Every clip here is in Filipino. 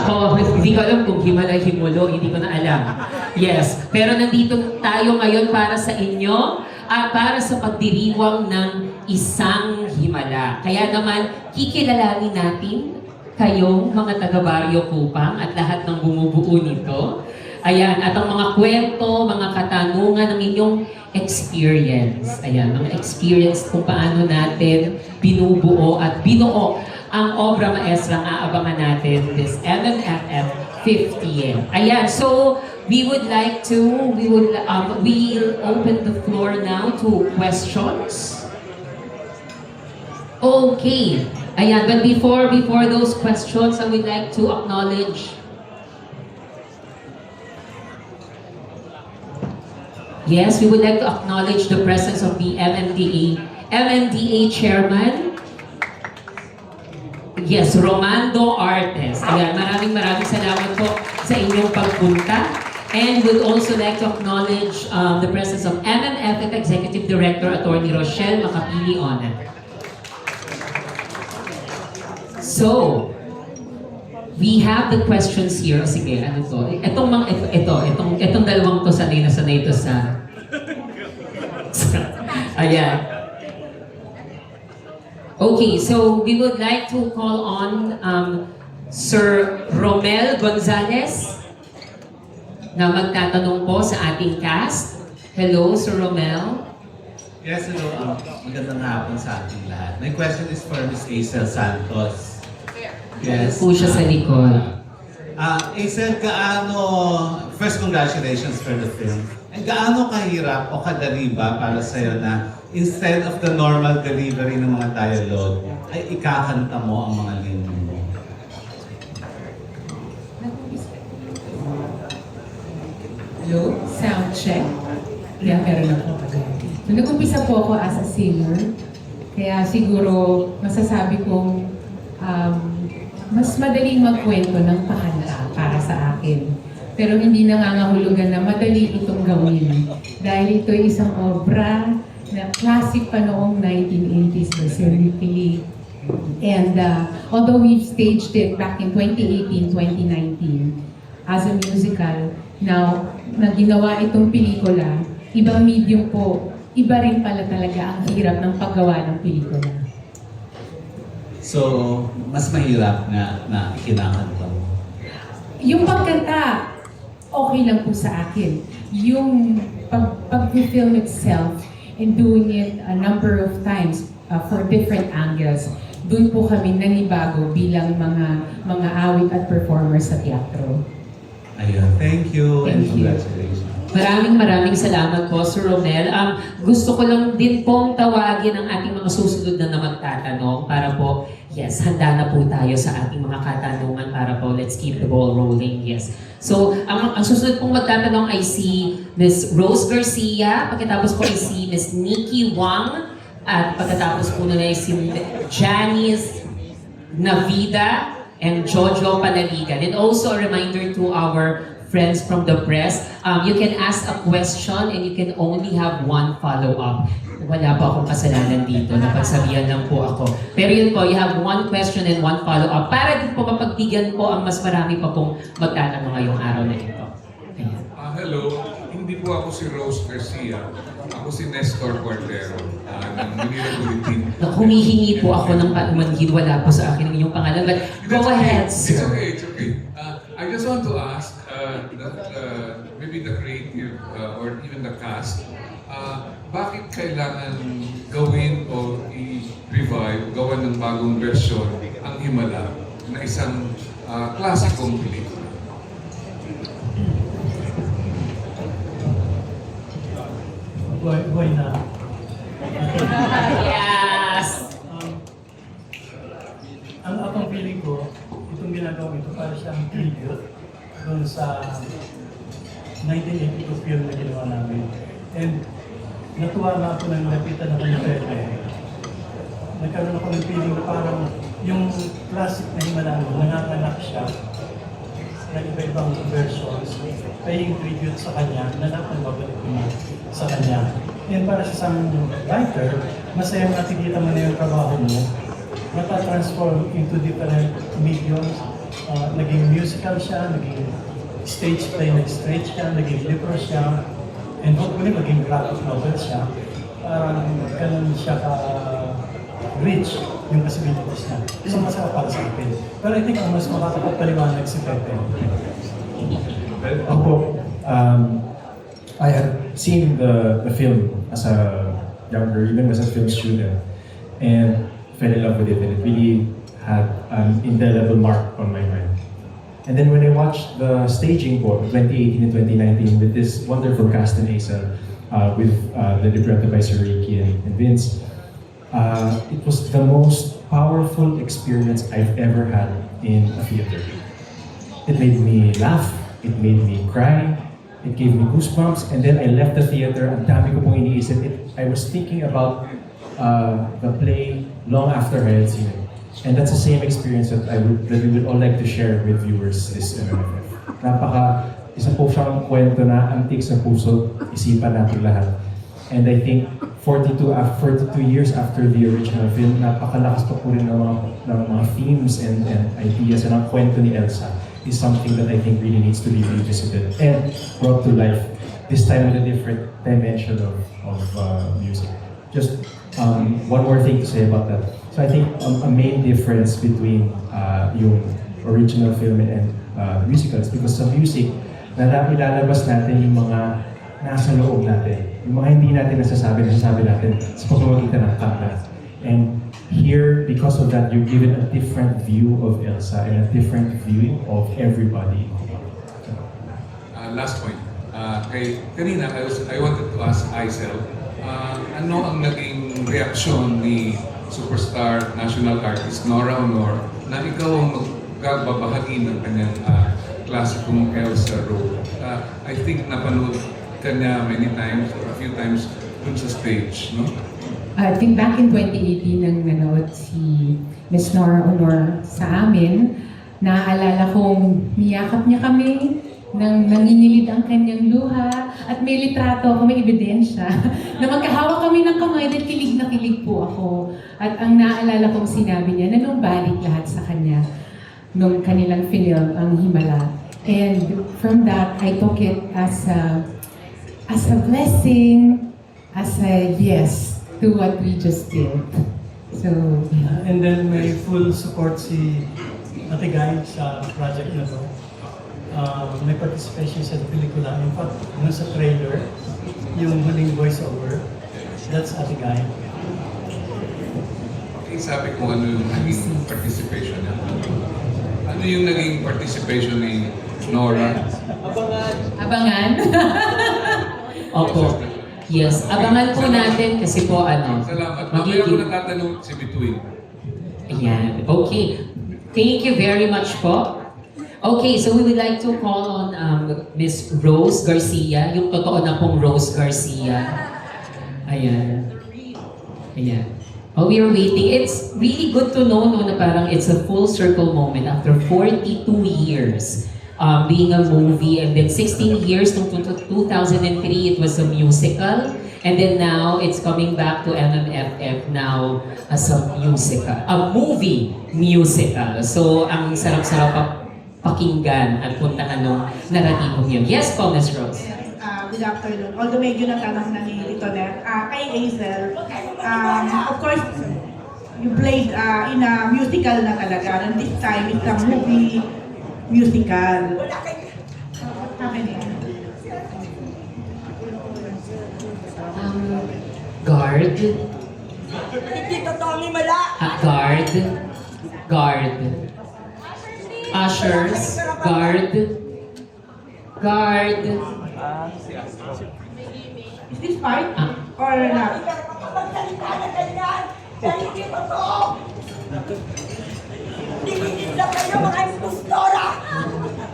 Ako, hindi ko alam kung Himalay, Himulo, hindi ko na alam. Yes, pero nandito tayo ngayon para sa inyo at para sa pagdiriwang ng isang himala. Kaya naman, kikilalanin natin kayong mga taga-Barrio Kupang at lahat ng bumubuo nito. Ayan, at ang mga kwento, mga katanungan ng inyong experience. Ayan, mga experience kung paano natin binubuo at binuo ang obra maestra ang aabangan natin this MMFF 50th. Ayan, so we'll open the floor now to questions. Okay. Ayan, but before those questions, I would like to acknowledge yes, we would like to acknowledge the presence of the MMDA Chairman. Yes, Romando Artes. Ayan, maraming salamat po sa inyong pagpunta. And we'd also like to acknowledge the presence of MMFF Executive Director Attorney Rochelle Macapili-Ona. So, we have the questions here. Sige, ano to? Itong dalawang to, sanay na sanay to sa... Ayan. Okay, so we would like to call on Sir Romel Gonzalez na magtatanong po sa ating cast. Hello, Sir Romel. Yes, hello. Magandang hapon sa ating lahat. My question is for Ms. Aisel Santos. Yes. Po siya sa likod. Aisel, first congratulations for the film. And gaano kahirap o kadali ba para sa'yo na instead of the normal delivery ng mga dialogue, ay ikakanta mo ang mga linya mo? Hello? Sound check. Yeah, meron ako agad. So, nag-umpisa po ako as a singer. Kaya siguro masasabi kong mas madaling magkwento ng pakanta para sa akin. Pero hindi nangangahulugan na madali itong gawin. Dahil ito ay isang obra na classic pa noong 1980s na Sir Philip. And although we've staged it back in 2018, 2019 as a musical, now na ginawa itong pelikula, ibang medium po, iba rin pala talaga ang hirap ng paggawa ng pelikula. So, mas mahirap na kinakanta mo? Yung pagkanta, okay lang po sa akin. Yung pag-film itself and doing it a number of times for different angles, doon po kami nanibago bilang mga awit at performers sa teatro. Ayun, thank you and Thank you. congratulations. Maraming salamat po, Sir Romel. Gusto ko lang din pong tawagin ang ating mga susunod na magtatanong para po, yes, handa na po tayo sa ating mga katanungan para po, let's keep the ball rolling, yes. So, ang susunod pong magtatanong ay si Ms. Rose Garcia, pagkatapos po ay si Ms. Nikki Wang, at pagkatapos po na ay si Janice Navida and Jojo Panaligan. And also a reminder to our friends from the press, you can ask a question and you can only have one follow-up. Wala pa akong kasalanan dito, napagsabihan lang po ako. Pero yun po, you have one question and one follow-up para din po mapagbigyan po ang mas marami pa pong magtatanong ngayong araw na ito. Ayan. Hello, hindi po ako si Rose Garcia. Ako si Nestor Cordero ng Manila Bulletin. Humihingi po ako ng panumanhin, wala po sa akin ang inyong pangalan. But go ahead, sir. It's okay. I just want to ask maybe the creative or even the cast, bakit kailangan gawin o i-revive, gawan ng bagong version ang Himala na isang klasikong pelikula? Buhay na. Yes! Ang akong feeling ko, itong ginagawa ito para siyang tribute doon sa 1982 film na ginawa namin. And natuwa na ako nang lapitan ako ni Pepe. Nagkaroon ako ng feeling na parang yung classic na Himalano, nanganganak siya ng iba-ibang versions, paying tribute sa kanya na dapat babalik ko na sa kanya. And para sa isang writer, masaya nakikita mo na yung trabaho mo, matatransform into different mediums naging musical siya, naging stage play, nag-stage siya, naging libro siya, and hopefully maging graphic novel siya. Parang ganun siya ka-rich yung possibilities niya. So masarap para sa akin. Pero I think ang mas makakapagpaliwanag si Pepe. Ako, I had seen the film as a younger, even as a film student, and fell in love with it, and it really had an indelible mark on my mind. And then when I watched the staging for 2018 and 2019 with this wonderful cast in ASL, with the libretto by Sir Ricky and Vince, it was the most powerful experience I've ever had in a theater. It made me laugh, it made me cry, it gave me goosebumps, and then I left the theater, ang dami ko pong iniisip. I was thinking about the play long after I had seen it. And that's the same experience that we would all like to share with viewers this MMFF. Isa po siyang kwento na antig sa puso, isipan natin lahat. And I think 42 years after the original film, napakalakas pa po rin ng mga themes and ideas, and ang kwento ni Elsa is something that I think really needs to be revisited and brought to life, this time with a different dimension of music. Just one more thing to say about that. So I think a main difference between yung original film and the musical is because sa music, ilalabas natin yung mga nasa loob natin. Yung mga hindi natin nasasabi natin sa pamamagitan ng kanta. And here, because of that, you're given a different view of Elsa and a different view of everybody. Last point. Kanina, I wanted to ask Aisel, ano ang naging reaksyon ni superstar national artist Nora Honor na ikaw ang magbabahagi ng kanyang klasikong Elsa role? I think napanood ka niya many times or a few times dun sa stage, no? I think back in 2018 nang nanood si Miss Nora Honor sa amin, naaalala kong niyakap niya kami, nang nangingilit ang kanyang luha, at may litrato ako, may ebidensya, na magkahawak kami ng kamay dahil kilig na kilig po ako. At ang naaalala kong sinabi niya, nanumbalik lahat sa kanya nung kanilang film, ang Himala. And from that, I took it as a blessing, as a yes to what we just did. So, yeah. And then may full support si Ate Guy sa project na to. May participation sa pelikula. In fact, sa trailer, yung huling voiceover, that's Ate Guy. Okay, sabi ko ano yung naging participation niya. Ano yung naging participation ni Nora? Abangan. Opo. Yes, abangan po natin kasi po Salamat. Mamaya ko natatanong si Between. Ayan. Okay. Thank you very much po. Okay, so we would like to call on Miss Rose Garcia, yung totoo na pong Rose Garcia. Ayan. Ayan. While we are waiting, it's really good to know no, na parang it's a full circle moment after 42 years being a movie, and then 16 years, noong 2003, it was a musical, and then now it's coming back to MMFF now as a musical, a movie musical. So, ang sarap-sarap pakinggan at puntahan ng naratibong yun. Yes po, Ms. Rose. Good afternoon. Although medyo natanong na ni Litonet, kay Aisel, of course, you played in a musical na talaga, and this time it's a movie musical. What's happening? Guard. Hindi totoo ni Mala. Guard. Guard. Ushers. Guard. Guard. Is this part? Or Hindi not? ka magsalita na ganyan. Dahil hindi totoo. Tingin lang kayo mga impostora.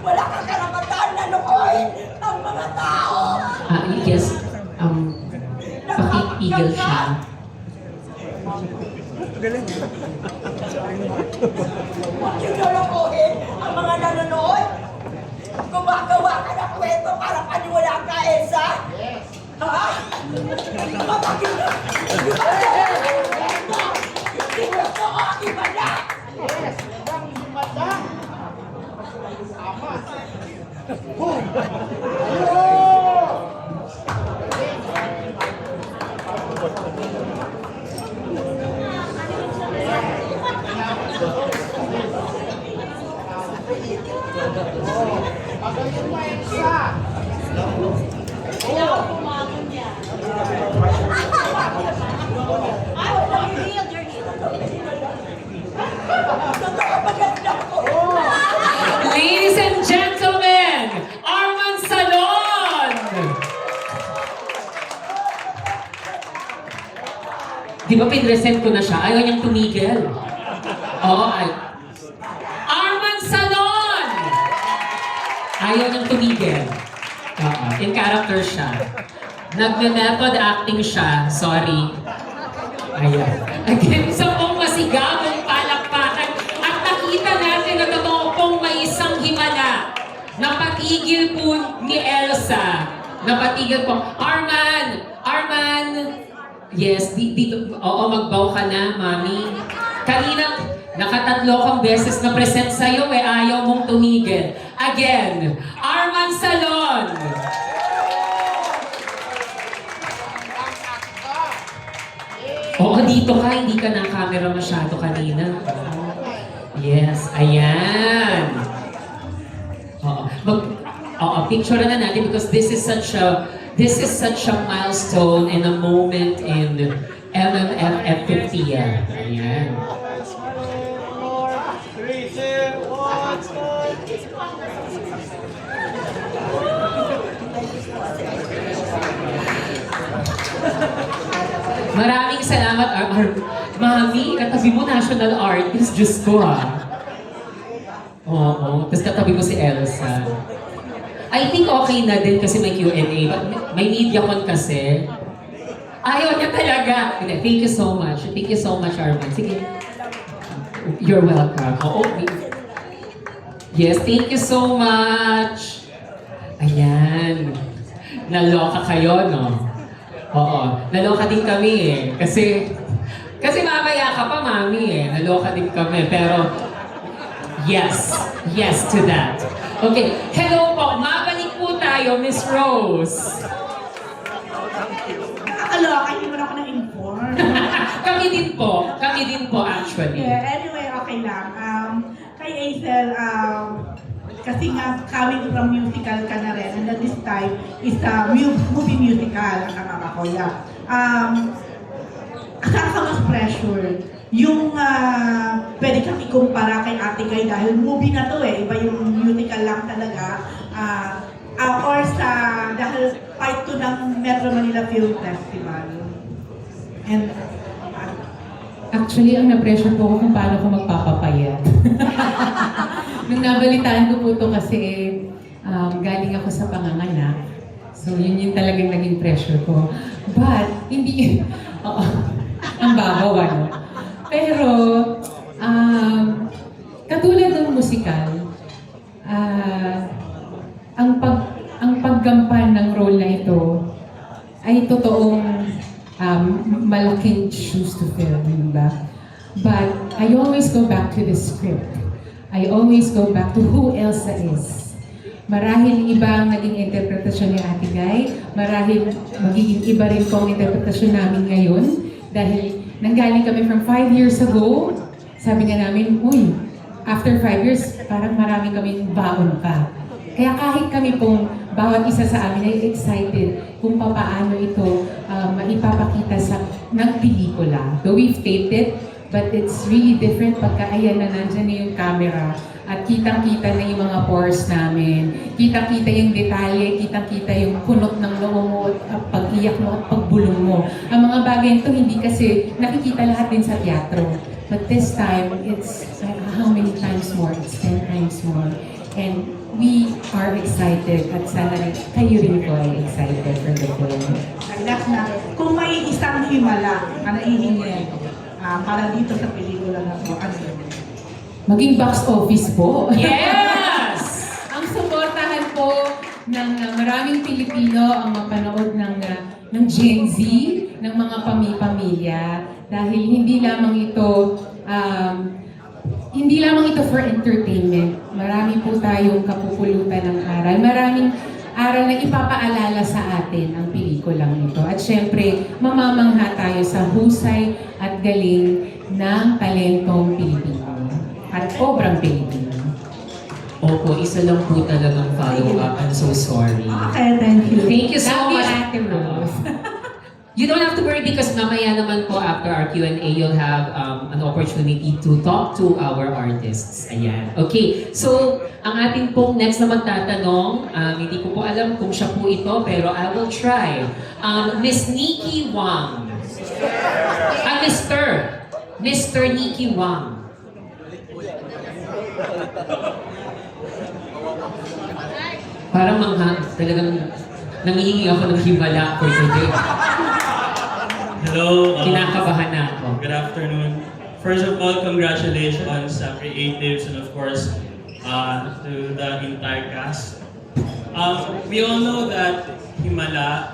Wala kang karapatan na lukuhin ang mga tao. Yes. Pakipigil siya. Huwag yung lulukuhin ang mga nanonood. Gumagawa ka ng kwento para paniwalaan ka, Elsa? Ha? Mapagin na! Hindi totoo ang iba na! Ladies and gentlemen, Arman Salon! Di ba pinresent ko na siya? Ayaw niyang tumigil. Oo, Arman Salon! Ayaw niyang tumigil. Oo, in character siya. Nagme-method acting siya. Sorry. Ayan. Again, isa pong masigabong palakpakan. At nakita natin na totoo pong may isang himala. Napatigil po ni Elsa. Napatigil po. Arman! Arman! Yes, dito. Oo, magbaw ka na, mami. Kanina, nakatatlo kang beses na present sa'yo ayaw mong tumigil. Again, Arman Salon! Oo, dito ka, hindi ka na-camera masyado kanina. Yes, ayan. Oo, picture na natin because this is such a milestone and a moment in MMFF 50. Ayan. Maraming salamat, Mami, katabi mo national artist, Diyos ko Oo, tapos katabi mo si Elsa. I think okay na din kasi may Q&A, but may media con kasi. Ayaw niya talaga. Thank you so much. Thank you so much, Arman. Sige. You're welcome. Oo. Yes, thank you so much. Ayan. Naloka kayo, no? Oo. Naloka din kami eh. Kasi mamaya ka pa, Mami eh. Naloka din kami. Pero, yes. Yes to that. Okay. Hello po. Mabalik po tayo, Miss Rose. Nakakaloka, hindi mo na ako na-inform. Kami din po actually. Yeah, anyway, okay lang. Kay Aisel, kasi nga coming from musical ka na rin, and at this time is a movie musical, ang tama ko, yeah. Saan ka mas pressure? Yung pwede kang ikumpara kay Ate Kay dahil movie na to eh, iba yung musical lang talaga. Or sa, dahil part 2 ng Metro Manila Film Festival. And Actually, ang na-pressure po ako kung paano ko magpapapayat. Nung nabalitaan ko po ito kasi galing ako sa panganganak. So, yun yung talagang naging pressure ko. But, hindi, ang babaw, ano. Pero, katulad ng musikal, ang paggampan ng role na ito ay totoong malaking shoes to fill, diba? But I always go back to the script. I always go back to who Elsa is. Marahil iba ang naging interpretasyon ni Ate Guy, marahil magiging iba rin po ang interpretasyon namin ngayon dahil nanggaling kami from 5 years ago, sabi nga namin, uy, after 5 years, parang marami kaming baon pa. Kaya kahit kami pong bawat isa sa amin ay excited kung paano ito maipapakita sa ng pelikula. Though we've taped it, but it's really different pagka ayan na nandyan na yung camera at kitang-kita na yung mga pores namin, kitang-kita yung detalye, kitang-kita yung kunot ng loob mo at pag-iyak mo at pagbulong mo. Ang mga bagay ito hindi kasi nakikita lahat din sa teatro. But this time, it's how many times more? It's 10 times more. And we are excited at sana rin, kayo rin po ay excited for the film. last na, kung may isang himala na naihingi para dito sa pelikula na to, ano yun? Maging box office po. Yes! Ang suportahan po ng maraming Pilipino ang mapanood ng Gen Z, ng mga pamilya, dahil hindi lamang ito for entertainment. Marami po tayong kapupulutan ng aral. Maraming aral na ipapaalala sa atin ang pelikulang ito. At syempre, mamamangha tayo sa husay at galing ng talentong Pilipino. At obrang Pilipino. Opo, isa lang po talagang follow-up. I'm so sorry. Okay, thank you. Thank you so Love you, much. Ate Rose. You don't have to worry because mamaya naman po after our Q&A, you'll have an opportunity to talk to our artists. Ayan. Okay, so ang ating pong next na magtatanong, hindi ko po alam kung siya po ito, pero I will try. Miss Nikki Wang. Mr. Nikki Wang. Parang talagang nangihingi ako ng himala for today. Hello. Kinakabahan na ako. Good afternoon. First of all, congratulations sa creatives and of course to the entire cast. We all know that Himala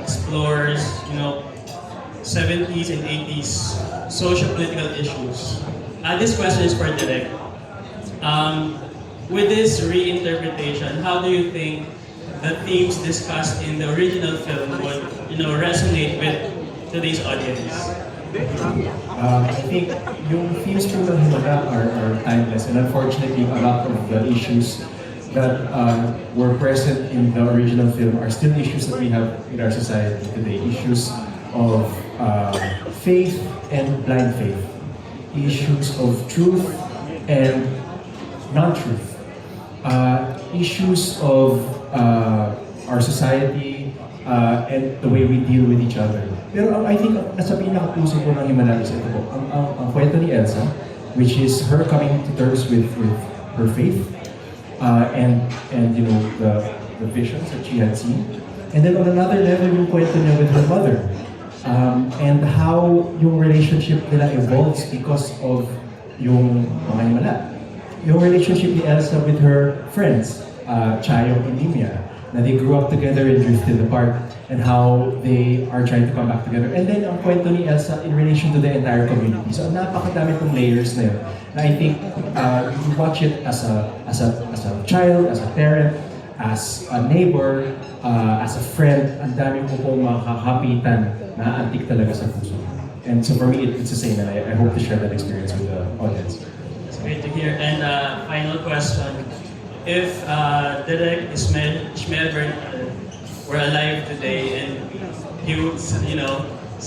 explores, 70s and 80s socio-political issues. This question is for Direk. With this reinterpretation, how do you think the themes discussed in the original film would, resonate with today's audience? I think yung themes po ng Himala are timeless, and unfortunately a lot of the issues that were present in the original film are still issues that we have in our society today. Issues of faith and blind faith. Issues of truth and non-truth. Issues of our society and the way we deal with each other. Pero I think nasa pinakapuso po ng Himala is ito po, ang kwento ni Elsa, which is her coming to terms with her faith and the visions that she had seen. And then on another level, yung kwento niya with her mother. And how yung relationship nila evolves because of yung mga Himala. Yung relationship ni Elsa with her friends, Chayo and Limia, na they grew up together and drifted apart, and how they are trying to come back together. And then ang kwento ni Elsa in relation to the entire community. So napakadami pong layers na yun. Na I think you watch it as a child, as a parent, as a neighbor, as a friend, ang dami po pong makakapitan na antik talaga sa puso. And so for me, it's the same, and I hope to share that experience with the audience. It's great to hear. And final question. If Direk Schmelberg were alive today and he would, see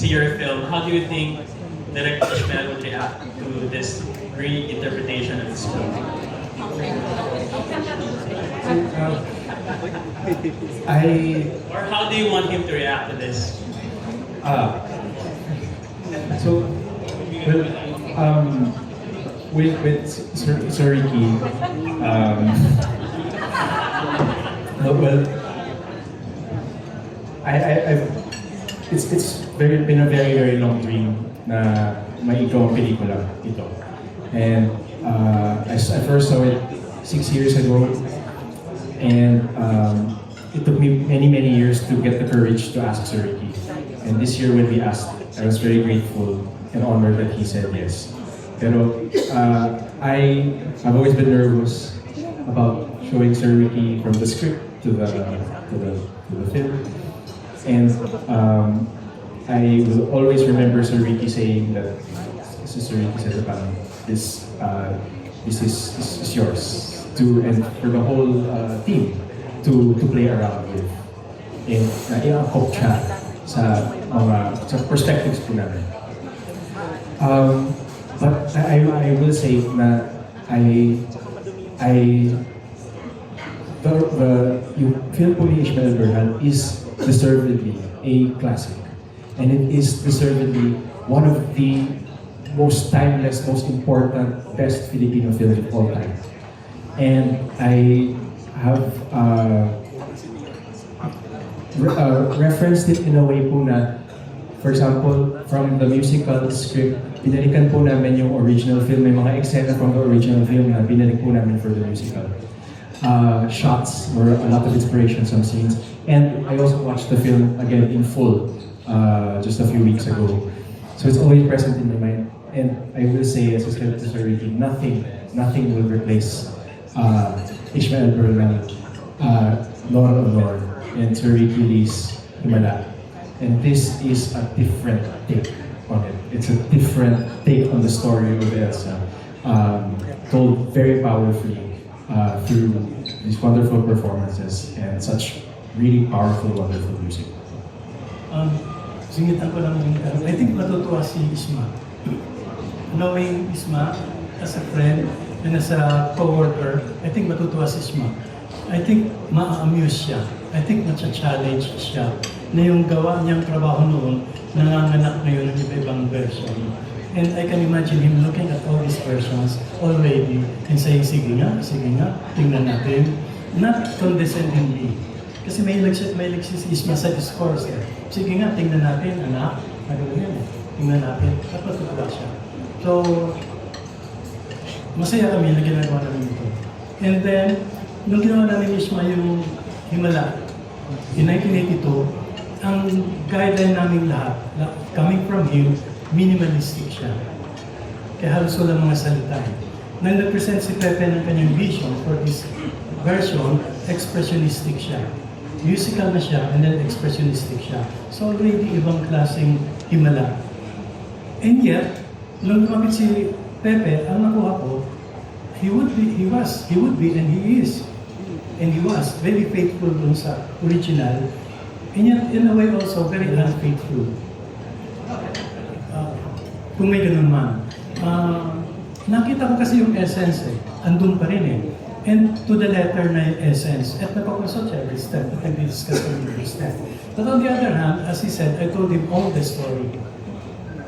your film, how do you think Direk Schmel would react to this reinterpretation of his film? Or how do you want him to react to this? With Sir Ricky, it's been a very long dream na maigaw ang pelikula ito. And I first saw it 6 years ago, and it took me many years to get the courage to ask Sir Ricky. And this year when we asked, I was very grateful and honored that he said yes. Pero I've always been nervous about showing Sir Ricky from the script to the film. And I will always remember Sir Ricky saying that, Sir Ricky said that this is yours and for the whole team to play around with. And i-angkop siya sa perspectives po namin. But I will say na yung film po ni Ishmael Berhan is deservedly a classic. And it is deservedly one of the most timeless, most important, best Filipino films of all time. And I have referenced it in a way po na, for example, from the musical script, binalikan po namin yung original film. May mga eksena from the original film na binalik po namin for the musical. Shots were a lot of inspiration, some scenes. And I also watched the film again in full just a few weeks ago. So it's always present in my mind. And I will say, as I said to Sir Ricky, nothing will replace Ishmael Burnham, Laura Honor, and Sir Ricky Lee's Himala. And this is a different take on it. It's a different take on the story of Elsa, told very powerfully through these wonderful performances and such really powerful, wonderful music. Singitan ko lang yung I think matutuwa si Isma. Knowing Isma as a friend and as a co-worker, I think matutuwa si Isma. I think ma-amuse siya. I think matcha-challenge siya na yung gawa niyang trabaho noon, nanganganak ngayon ng iba-ibang version. And I can imagine him looking at all these versions already and saying, sige nga, tingnan natin. Not condescendingly. Kasi may si Isma sa discourse eh. Sige nga, tingnan natin, anak. Nagawin yan eh. Tingnan natin. Dapat tutuwa siya. So, masaya kami na ginagawa namin ito. And then, nung ginawa namin Isma yung Himala, in 1982, ang guideline namin lahat, coming from him, minimalistic siya. Kaya halos walang mga salita. Nang nag-present si Pepe ng kanyang vision for this version, expressionistic siya. Musical na siya, and then expressionistic siya. So already ibang klaseng Himala. And yet, nung lumapit si Pepe, ang nakuha ko, he would be, and he is. And he was very faithful dun sa original. And yet, in a way also, very unfaithful. Kung may ganun man. Nakita ko kasi yung essence eh. Andun pa rin eh. And to the letter na yung essence. At napapasok siya every step. And we discussed every step. But on the other hand, as he said, I told him all the story.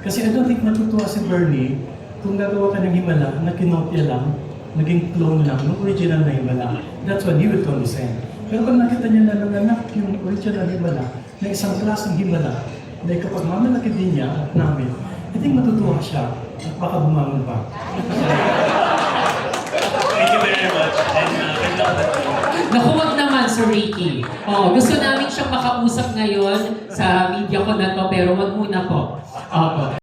Kasi I don't think matutuwa si Bernie kung gagawa ka ng Himala na kinopya lang, naging clone lang ng original na Himala. That's when he will consent. Pero pag nakita niya na nanganak yung original Himala na isang klaseng Himala, dahil kapag mamalaki din niya at namin, I think matutuwa siya at baka bumangon pa. Thank you very much. And I love that. Naku, wag naman, Sir Ricky. Gusto namin siyang makausap ngayon sa media ko na to, pero wag muna po. Opo.